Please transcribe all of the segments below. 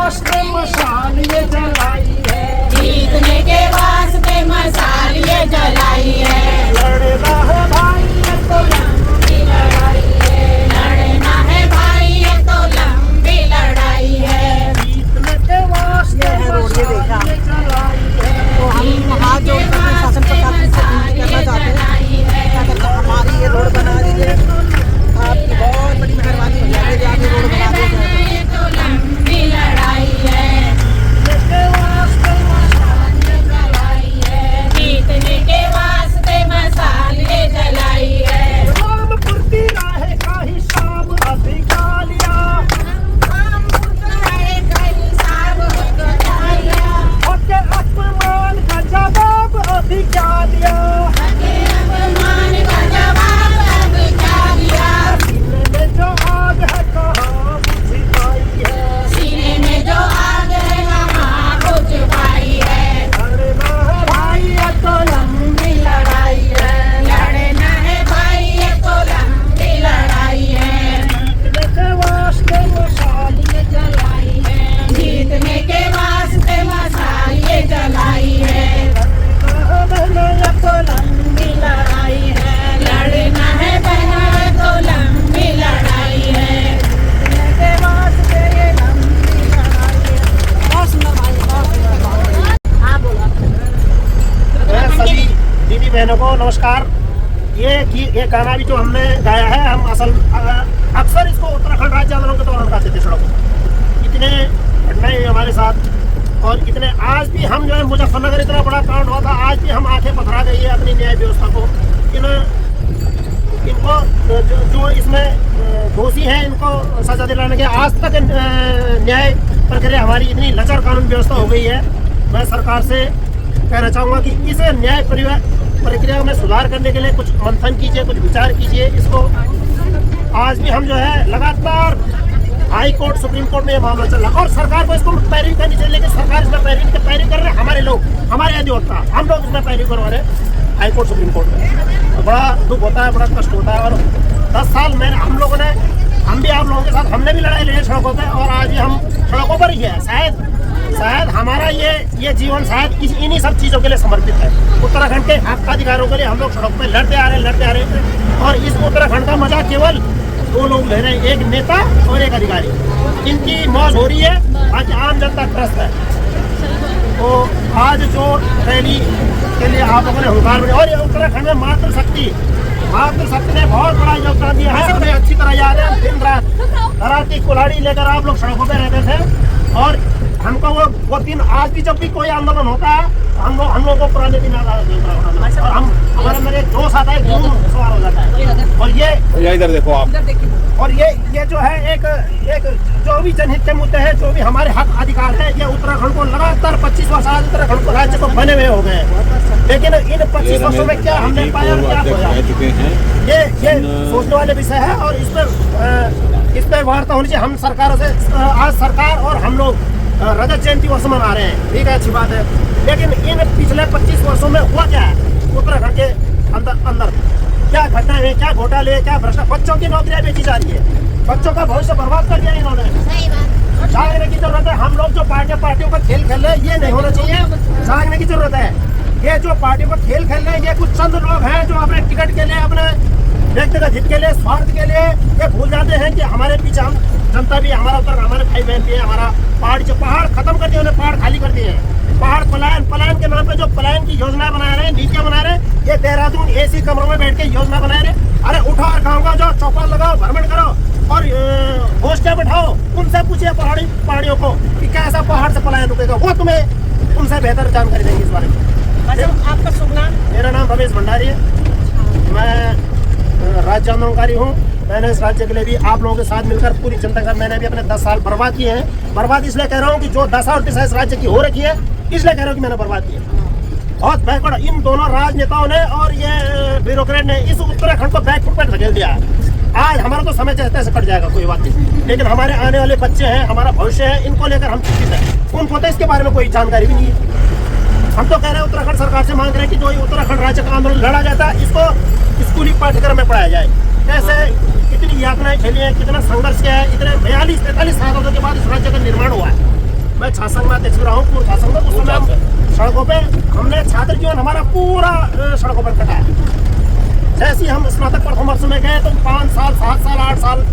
वास्ते मशाल ये जलाई है, जीतने के वास्ते मशाल ये जलाई है। लड़ना है भाई ये तो लंबी लड़ाई है, लड़ना है भाई ये तो लंबी लड़ाई है। जीतने के वास्ते मशाल ये जलाई है। तो हम हाथ जोड़कर अपने शासन प्रशासन से विनती करना चाहते हैं, क्या कहते हैं, हमारी ये रोड बना दीजिए, आपकी बहुत बड़ी मेहरबानी हो जाएगी, आप ये रोड बना दीजिए। ये तो लंबी लड़ाई है, के वास्ते मशाल ये जलाई है, जीतने के वास्ते मशाल ये जलाई है। राम पुरती राहे का हिसाब अधिकालिया, ओके अपमान का जवाब अभी क्या दिया, अपमान का जवाब अब क्या दिया। सीने में जो आग है कहाँ बुझ पाई है, सीने में जो आग है वहाँ बुझ पाई है। लड़ना है भाई ये तो लंबी लड़ाई है, लड़ना है भाई ये तो लंबी लड़ाई है, जीतने के वास्ते मशाल ये जलाई है, जीतने के वास्ते मशाल ये जलाई है। लड़ना है ये तो लंबी लड़ाई है, लड़ना है बहना ये तो लंबी लड़ाई है, जीतने के वास्ते ये लंबी लड़ाई है। बहुत सुंदर भाई, बहुत सुंदर भाई। हाँ बोला। सभी दीदी बहनों को नमस्कार। ये गाना भी जो हमने गाया है, हम अक्सर इसको उत्तराखंड राज्य आंदोलन के दौरान गाते थे सड़कों पर। इतने घटनाएं हुई हमारे साथ, और इतने आज भी हम जो है मुजफ्फरनगर इतना बड़ा कांड हुआ था, आज भी हम आंखें पथरा गई है अपनी न्याय व्यवस्था को। इनको जो इसमें दोषी हैं इनको सजा दिलाने के आज तक न्याय प्रक्रिया हमारी इतनी लचर कानून व्यवस्था हो गई है। मैं सरकार से कहना चाहूँगा कि इस न्याय प्रक्रिया में सुधार करने के लिए कुछ मंथन कीजिए, कुछ विचार कीजिए। इसको आज भी हम जो है लगातार हाई कोर्ट, सुप्रीम कोर्ट में ये मामला चल रहा है, और सरकार को इसको पैरवी करनी चाहिए, लेकिन सरकार इसमें पैरवी कर रहे हैं। हमारे लोग, हमारे अधिवक्ता, हम लोग इसमें पैरवी करवा रहे हैं हाई कोर्ट, सुप्रीम कोर्ट में। तो बड़ा दुख होता है, बड़ा कष्ट होता है। और 10 साल में हम लोगों ने, हम भी आप लोगों के साथ, हमने भी लड़ाई लड़ी सड़कों पर, और आज भी हम सड़कों पर ही है। शायद हमारा ये जीवन शायद इन्हीं सब चीज़ों के लिए समर्पित है। उत्तराखंड के हक अधिकारों के लिए हम लोग सड़क पर लड़ते आ रहे हैं। और इस उत्तराखंड का मजा केवल 2 लोग ले रहे हैं, एक नेता और एक अधिकारी। इनकी मौज हो रही है, बाकी आम जनता त्रस्त है। तो आज जो रैली के लिए आप लोगों ने हुंकार बनाया, और ये उत्तराखंड में मातृशक्ति ने बहुत बड़ा योगदान दिया है। हमें अच्छी तरह याद है, दिन रात धराती कुल्हाड़ी लेकर आप लोग सड़कों पर रहते थे, और हमको वो दिन आज भी जब भी कोई आंदोलन होता है, हम लोग को पुराने दिन याद आते हैं, और हमारे मेरे जोश आता है, जुनून सवार हो जाता है। और ये इधर देखो आप, और ये जो है एक जो भी जनहित के मुद्दे हैं, जो भी हमारे हक अधिकार है, ये उत्तराखंड को लगातार 25 वर्ष आज उत्तराखंड को राज्य को बने हुए हो गए। लेकिन इन 25 वर्षों में क्या हमने पाया, क्या खोया, ये सोचने वाले विषय है। और इस पर वार्ता होनी चाहिए। हम सरकारों से, आज सरकार और हम लोग रजत जयंती वर्ष मना रहे हैं, ठीक है, अच्छी बात है। लेकिन इन पिछले 25 वर्षों में हुआ क्या है उत्तराखंड के अंदर क्या घटनाएं हैं, क्या घोटाले, क्या भ्रष्टाचार, बच्चों की नौकरियां बेची जा रही है, बच्चों का भविष्य बर्बाद कर दिया इन्होंने। जागने की जरूरत है। हम लोग जो पार्टियों पर खेल खेल रहे हैं, ये नहीं होना चाहिए। जागने की जरूरत है। ये जो पार्टियों पर खेल खेल रहे हैं, ये कुछ चंद लोग हैं जो अपने टिकट के लिए, अपने व्यक्तिगत हित के लिए, स्वार्थ के लिए ये भूल जाते हैं कि हमारे पीछे हम जनता भी, हमारा उत्तर, हमारे भाई बहन भी है। हमारा पहाड़ खत्म कर दिए, उन्हें पहाड़ खाली कर दिए। पहाड़ पलायन के नाम पे जो पलायन की योजना बना रहे हैं, नीतियां बना रहे हैं, ये देहरादून AC कमरों में बैठ के योजना बना रहे हैं। अरे उठो और गाँव का जो चौपाल लगाओ, भ्रमण करो, और गोष्ठियां बैठाओ, उनसे पूछिए पहाड़ियों को कि कैसा पहाड़ से पलायन रुकेगा। वो तुम्हें उनसे बेहतर जानकारी देंगे इस बारे में। आपका शुभ नाम? मेरा नाम रमेश भंडारी है। मैं राज्य आंदोलनकारी हूँ। मैंने इस राज्य के लिए भी आप लोगों के साथ मिलकर पूरी जनता का, मैंने भी अपने 10 साल बर्बाद किए हैं। बर्बाद इसलिए कह रहा हूँ कि जो दशा और दिशा इस राज्य की हो रखी है, इसलिए कह रहा हूँ कि मैंने बर्बाद किया। बहुत बैकवर्ड इन दोनों राजनेताओं ने और ये ब्यूरोक्रेट ने इस उत्तराखंड को बैकफुट पर धकेल दिया है। आज हमारा तो समय जैसे तैसे कट जाएगा, कोई बात नहीं, लेकिन हमारे आने वाले बच्चे हैं, हमारा भविष्य है, इनको लेकर हम चिंतित हैं। उनको तो इसके बारे में कोई जानकारी भी नहीं है। हम तो कह रहे हैं, उत्तराखंड सरकार से मांग रहे हैं कि जो उत्तराखंड राज्य का आंदोलन लड़ा जाता है, इसको स्कूली पाठ्यक्रम में पढ़ाया जाए। कैसे कितनी यातनाएं झेली हैं, कितना संघर्ष किया है, इतने 42-43 सालों के बाद इस राज्य का निर्माण हुआ है। मैं छासंग में अध्यक्ष रहा हूँ, पूर्व छासंग में। उस समय हम सड़कों पे हमने छात्र जीवन हमारा पूरा सड़कों पर कटा है। जैसे ही हम स्नातक प्रथम वर्ष में गए तो 5 साल 7 साल 8 साल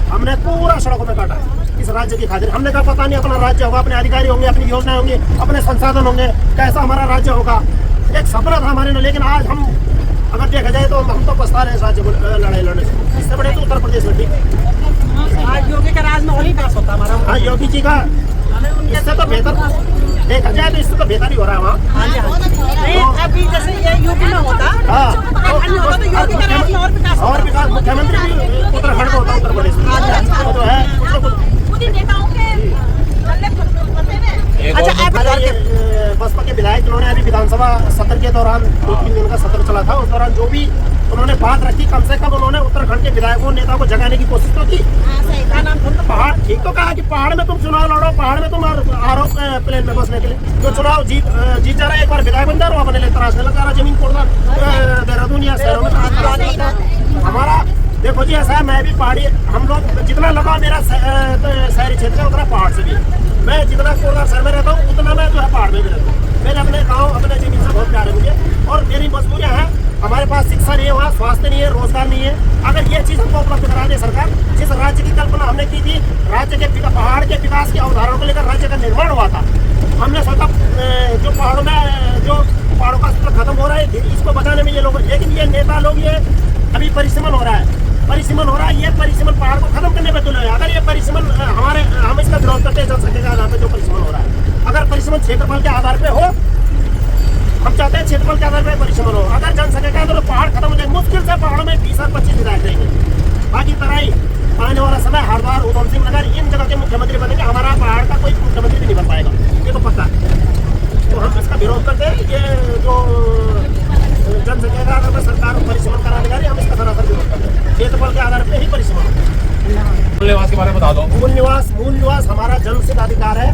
हमने पूरा सड़कों में काटा है इस राज्य की खातिर। हमने कहा पता नहीं अपना राज्य होगा, अपने अधिकारी होंगे, अपनी योजनाएं होंगी, अपने संसाधन होंगे, कैसा हमारा राज्य होगा। एक सपना था हमारे लिए, लेकिन आज हम अगर देखा जाए तो हम तो पछता रहे हैं इस राज्य को लड़ाई लड़ने से। इससे बड़े तो उत्तर प्रदेश में ठीक। आज योगी का राज में और ही पास होता हमारा। हाँ, योगी जी का इससे तो बेहतर देखा जाए तो इससे तो बेहतर ही हो रहा है वहाँ। नहीं, अभी जैसे ये यूपी में होता हाँ, तो योगी का राज में और विकास होता। और विकास मुख्यमंत्री भी उत्तराखंड में होता है, उत्तर प्रदेश में वो तो है। नेताओं के अच्छा, ये बसपा के विधायक जिन्होंने अभी विधानसभा सत्र के दौरान 2-3 दिन का सत्र चला था, उस दौरान जो भी उन्होंने बात रखी, कम से कम उन्होंने उत्तराखंड के विधायकों नेता को जगाने की कोशिश तो की। पहाड़ ठीक तो कहा कि पहाड़ में तुम चुनाव लड़ो, पहाड़ में तुम आरोप प्लेन में बसने के लिए जो चुनाव जीत जा रहा है, एक बार विधायक बन जा रहा अपने लिए तराशने लगा रहा जमीन कोड़ना देहरादून या शहरों में। हमारा देखो जी ऐसा है, मैं भी पहाड़ी, हम लोग जितना लगा मेरा शहरी क्षेत्र है उतना पहाड़ से भी। मैं जितना कोरबा शहर में रहता हूँ उतना मैं जो है पहाड़ में भी रहता हूँ। मेरे अपने गाँव अपने जमीन से बहुत प्यार है मुझे, और मेरी मजबूरियाँ हैं। हमारे पास शिक्षा नहीं है, वहाँ स्वास्थ्य नहीं है, रोजगार नहीं है। अगर ये चीज़ हमको उपलब्ध करा दे सरकार, जिस राज्य की कल्पना हमने की थी, राज्य के पहाड़ के विकास की अवधारणा को लेकर राज्य का निर्माण हुआ था, हमने सोचा जो पहाड़ों में जो पहाड़ों का अस्तित्व खत्म हो रहा है इसको बचाने में ये लोग, लेकिन ये नेता लोग ये अभी परिसीमन हो रहा है, ये परिसीमन पहाड़ को खत्म करने पे तुले। अगर ये परिसीमन हमारे हम इसका विरोध करते हैं जनसंख्या के आधार पे जो परिसीमन हो रहा है। अगर परिसीमन क्षेत्रफल के आधार पे हो, हम चाहते हैं क्षेत्रफल के आधार पे परिसीमन हो। अगर जनसंख्या के आधार पर पहाड़ खत्म हो जाए, मुश्किल से पहाड़ों में 20 और 25 विधायक रहेंगे। बाकी तराई आने वाला समय हरिद्वार, उधम सिंह नगर इन जगह के मुख्यमंत्री बनेंगे, हमारा पहाड़ का कोई मुख्यमंत्री भी नहीं बन पाएगा, ये तो पक्का है। तो हम इसका विरोध करते हैं। ये जो जनसंख्या के आधार पर सरकार परिसीमन कराने जा रही है, हम इसका सरासर विरोध करते हैं। क्षेत्रफल के आधार पर ही परिसीमन। मूल निवास के बारे में बता दो। मूल निवास हमारा जन्मसिद्ध अधिकार है।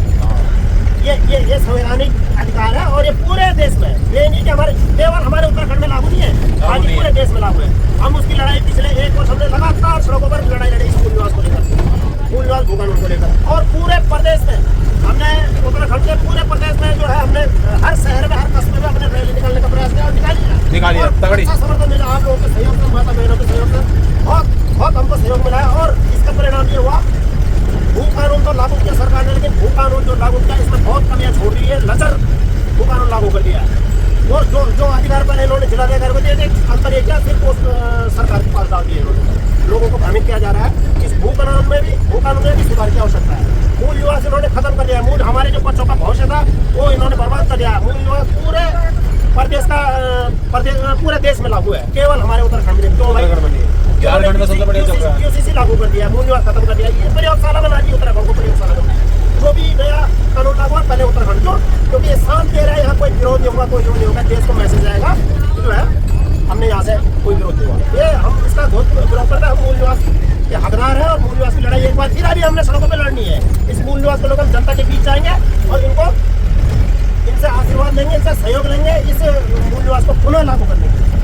ये संवैधानिक अधिकार है, और ये पूरे देश में, ये नहीं कि हमारे केवल हमारे उत्तराखंड में लागू नहीं है, बाकी पूरे देश में लागू है। हम उसकी लड़ाई पिछले 1 वर्ष हमने लगातार सड़कों पर लड़ाई लड़ी इस मूल निवास को लेकर, मूल निवास भू कानून को लेकर। और पूरे प्रदेश में हमने, उत्तराखंड के पूरे प्रदेश में जो है हमने हर शहर में, हर कस्बे में हमने रैली निकालने का प्रयास किया और निकाली है। तगड़ी समर्थन मिला आप लोगों के सहयोग से, माता बहनों के सहयोग से बहुत हमको सहयोग मिला है। और इसका परिणाम ये हुआ, भू कानून तो लागू किया सरकार ने, लेकिन भू कानून जो लागू किया इसमें बहुत कमियां छोड़ दी है। लचर भू कानून लागू कर दिया है, और जो अधिकार पहले इन्होंने जिलाधिकारी को दिए थे, अंतर ये क्या, सिर्फ सरकार के पास डाल दिए इन्होंने। लोगों को भ्रमित किया जा रहा है। इस भू कानून में भी सुधार की आवश्यकता है। मूल निवास इन्होंने खत्म कर दिया। मूल हमारे जो बच्चों का भविष्य था वो इन्होंने बर्बाद कर दिया। मूल निवास पूरे पूरे देश में लागू है, केवल हमारे उत्तराखंड में झारखंड में सबसे बढ़िया चल रहा है। यूसीसी लागू कर दिया, मूल निवास खत्म कर दिया। ये प्रयोगशाला बना दी उत्तराखंड को, प्रयोगशाला बना। जो भी नया कानून लागू है पहले उत्तराखंड को, क्योंकि ये शांत दे रहा है, यहाँ कोई विरोध नहीं होगा, कोई नहीं होगा, देश को मैसेज आएगा जो है हमने यहाँ से कोई विरोध नहीं हुआ। ये हम इसका बहुत विरोध करते हैं। हम मूल निवास के हकदार है, और मूल निवास की लड़ाई एक बार फिर अभी हमने सड़कों पर लड़नी है। इस मूल निवास को लेकर जनता के बीच जाएंगे और इनसे आशीर्वाद लेंगे, इनसे सहयोग लेंगे, इस मूल निवास को पुनः लागू करने के लिए।